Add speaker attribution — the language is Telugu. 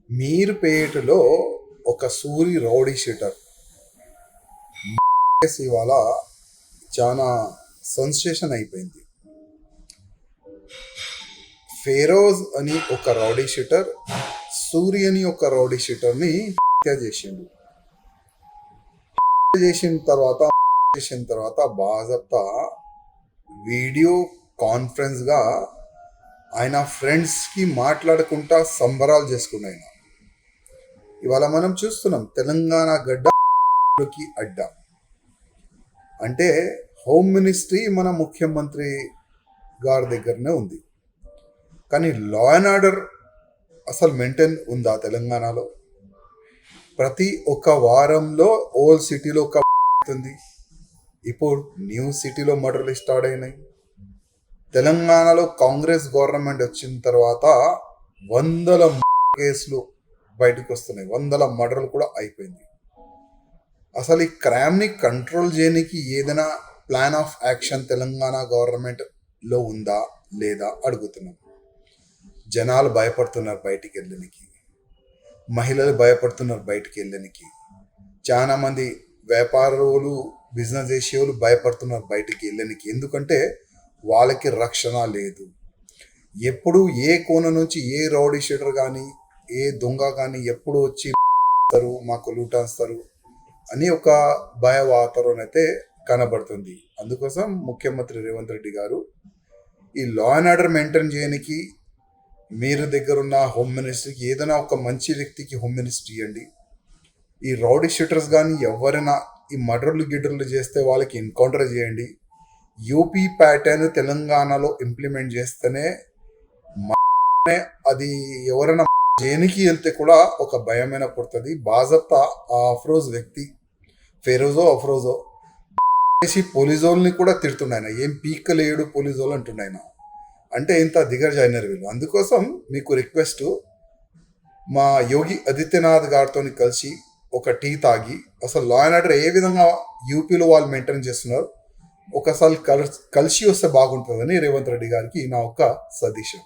Speaker 1: మీర్పేటలో ఒక సూరి రౌడీ షీటర్ ఇవాళ చాలా సెన్సేషన్ అయిపోయింది. ఫెరోజ్ అని ఒక రౌడీ షీటర్ సూరి అని ఒక రౌడీ షీటర్ని హత్య చేసిండు. చేసిన తర్వాత బాజప్తా వీడియో కాన్ఫరెన్స్గా ఆయన ఫ్రెండ్స్కి మాట్లాడుకుంటా సంబరాలు చేసుకున్నాయి. ఇవాళ మనం చూస్తున్నాం తెలంగాణ గడ్డకి అడ్డ అంటే హోమ్ మినిస్ట్రీ మన ముఖ్యమంత్రి గారి దగ్గరనే ఉంది. కానీ లా అండ్ ఆర్డర్ అసలు మెయింటైన్ ఉందా తెలంగాణలో? ప్రతి ఒక్క వారంలో ఓల్డ్ సిటీలో ఒక అవుతుంది, ఇప్పుడు న్యూ సిటీలో మర్డర్లు స్టార్ట్ అయినాయి. తెలంగాణలో కాంగ్రెస్ గవర్నమెంట్ వచ్చిన తర్వాత వందల కేసులు బయటకు వస్తున్నాయి, వందల మర్డర్లు కూడా అయిపోయింది. అసలు ఈ క్రైమ్ని కంట్రోల్ చేయడానికి ఏదైనా ప్లాన్ ఆఫ్ యాక్షన్ తెలంగాణ గవర్నమెంట్లో ఉందా లేదా అడుగుతున్నాం. జనాలు భయపడుతున్నారు బయటికి వెళ్ళడానికి, మహిళలు భయపడుతున్నారు బయటికి వెళ్ళడానికి, చాలా మంది వ్యాపారులు బిజినెస్ చేసేవాళ్ళు భయపడుతున్నారు బయటికి వెళ్ళడానికి. ఎందుకంటే వాళ్ళకి రక్షణ లేదు. ఎప్పుడు ఏ కోణ నుంచి ఏ రౌడీ షీటర్ కానీ ఏ దొంగ కానీ ఎప్పుడు వచ్చి మాకు లూటేస్తారు అని ఒక భయ వాతావరణం అయితే కనబడుతుంది. అందుకోసం ముఖ్యమంత్రి రేవంత్ రెడ్డి గారు ఈ లా అండ్ ఆర్డర్ మెయింటైన్ చేయడానికి మీరు దగ్గర ఉన్న హోమ్ మినిస్ట్రీకి ఏదైనా ఒక మంచి వ్యక్తికి హోమ్ మినిస్ట్రీ ఇవ్వండి. ఈ రౌడీ షీటర్స్ కానీ ఎవరైనా ఈ మర్డర్లు గిడ్డర్లు చేస్తే వాళ్ళకి ఎన్కౌంటర్ చేయండి. యూపీ ప్యాటర్న్ తెలంగాణలో ఇంప్లిమెంట్ చేస్తేనే అది ఎవరైనా జైలుకి వెళ్తే కూడా ఒక భయమైన పుడుతుంది. బాజప్తా ఆ అఫ్రోజ్ వ్యక్తి అఫ్రోజో చేసి పోలీసోల్ని కూడా తిడుతున్నాయన, ఏం పీక్కలేడు పోలీసోళ్ళు అంటున్నాయన. అంటే ఇంత దిగజాయినారు వీళ్ళు. అందుకోసం మీకు రిక్వెస్ట్, మా యోగి ఆదిత్యనాథ్ గారితో కలిసి ఒక టీ తాగి అసలు లా అండ్ ఆర్డర్ ఏ విధంగా యూపీలో వాళ్ళు మెయింటైన్ చేస్తున్నారు ఒకసారి కలిసి వస్తే బాగుంటుందని రేవంత్ రెడ్డి గారికి నా ఒక సజెషన్.